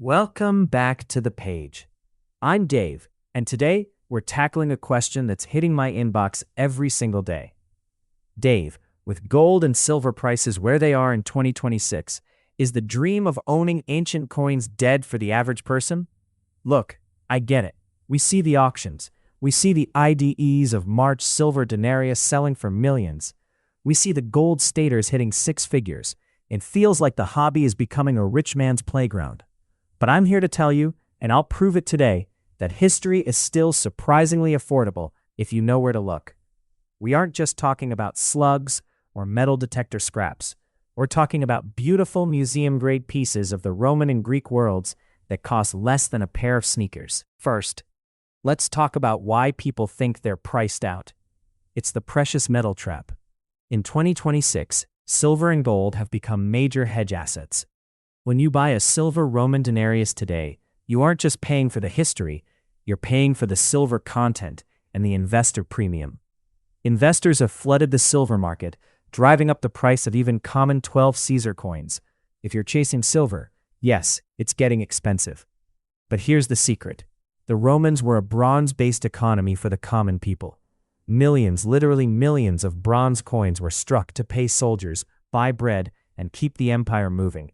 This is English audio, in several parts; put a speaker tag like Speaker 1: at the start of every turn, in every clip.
Speaker 1: Welcome back to the page. I'm Dave, and today we're tackling a question that's hitting my inbox every single day. Dave, with gold and silver prices where they are in 2026, is the dream of owning ancient coins dead for the average person? Look, I get it. We see the auctions. We see the IDEs of March silver denarius selling for millions. We see the gold staters hitting six figures. It feels like the hobby is becoming a rich man's playground. But I'm here to tell you, and I'll prove it today, that history is still surprisingly affordable if you know where to look. We aren't just talking about slugs or metal detector scraps. We're talking about beautiful museum-grade pieces of the Roman and Greek worlds that cost less than a pair of sneakers. First, let's talk about why people think they're priced out. It's the precious metal trap. In 2026, silver and gold have become major hedge assets. When you buy a silver Roman denarius today, you aren't just paying for the history, you're paying for the silver content and the investor premium. Investors have flooded the silver market, driving up the price of even common 12 Caesar coins. If you're chasing silver, yes, it's getting expensive. But here's the secret. The Romans were a bronze-based economy for the common people. Millions, literally millions of bronze coins were struck to pay soldiers, buy bread, and keep the empire moving.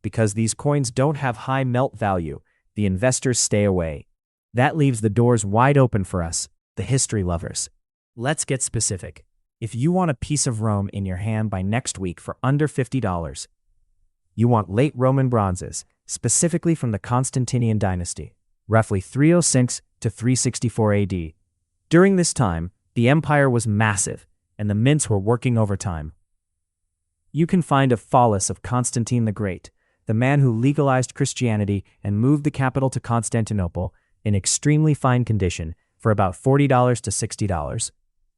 Speaker 1: Because these coins don't have high melt value, the investors stay away. That leaves the doors wide open for us, the history lovers. Let's get specific. If you want a piece of Rome in your hand by next week for under $50, you want late Roman bronzes, specifically from the Constantinian Dynasty, roughly 306 to 364 AD. During this time, the empire was massive, and the mints were working overtime. You can find a follis of Constantine the Great, the man who legalized Christianity and moved the capital to Constantinople, in extremely fine condition for about $40 to $60.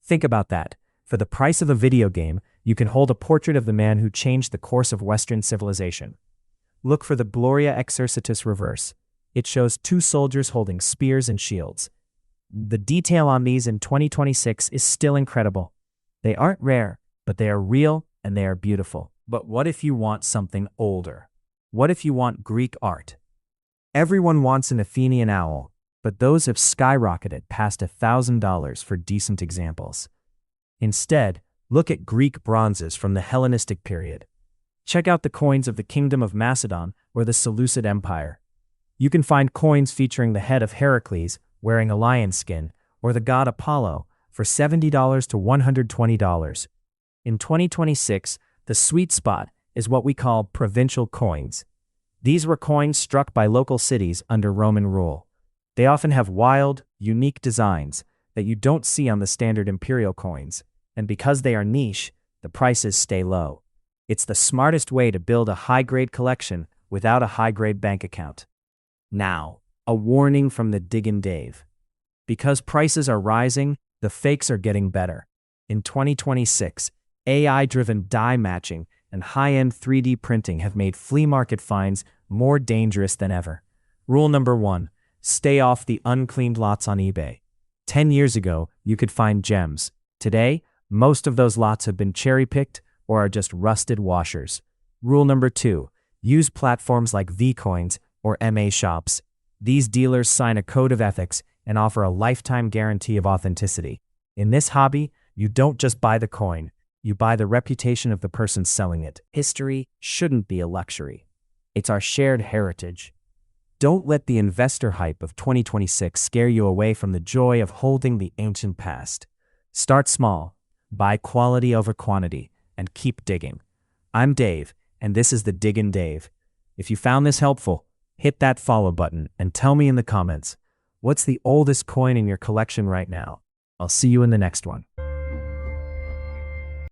Speaker 1: Think about that. For the price of a video game, you can hold a portrait of the man who changed the course of Western civilization. Look for the Gloria Exercitus reverse. It shows two soldiers holding spears and shields. The detail on these in 2026 is still incredible. They aren't rare, but they are real and they are beautiful. But what if you want something older? What if you want Greek art? Everyone wants an Athenian owl, but those have skyrocketed past $1,000 for decent examples. Instead, look at Greek bronzes from the Hellenistic period. Check out the coins of the Kingdom of Macedon or the Seleucid Empire. You can find coins featuring the head of Heracles wearing a lion skin or the god Apollo for $70 to $120. In 2026, the sweet spot is what we call provincial coins. These were coins struck by local cities under Roman rule. They often have wild, unique designs that you don't see on the standard imperial coins, and because they are niche, the prices stay low. It's the smartest way to build a high-grade collection without a high-grade bank account. Now, a warning from the Diggin Dave. Because prices are rising, the fakes are getting better. In 2026, AI-driven die matching and high-end 3D printing have made flea market finds more dangerous than ever. Rule number 1, stay off the uncleaned lots on eBay. 10 years ago, you could find gems. Today, most of those lots have been cherry-picked or are just rusted washers. Rule number 2, use platforms like Vcoins or MA shops. These dealers sign a code of ethics and offer a lifetime guarantee of authenticity. In this hobby, you don't just buy the coin, you buy the reputation of the person selling it. History shouldn't be a luxury. It's our shared heritage. Don't let the investor hype of 2026 scare you away from the joy of holding the ancient past. Start small, buy quality over quantity, and keep digging. I'm Dave, and this is the Diggin Dave. If you found this helpful, hit that follow button and tell me in the comments, what's the oldest coin in your collection right now? I'll see you in the next one.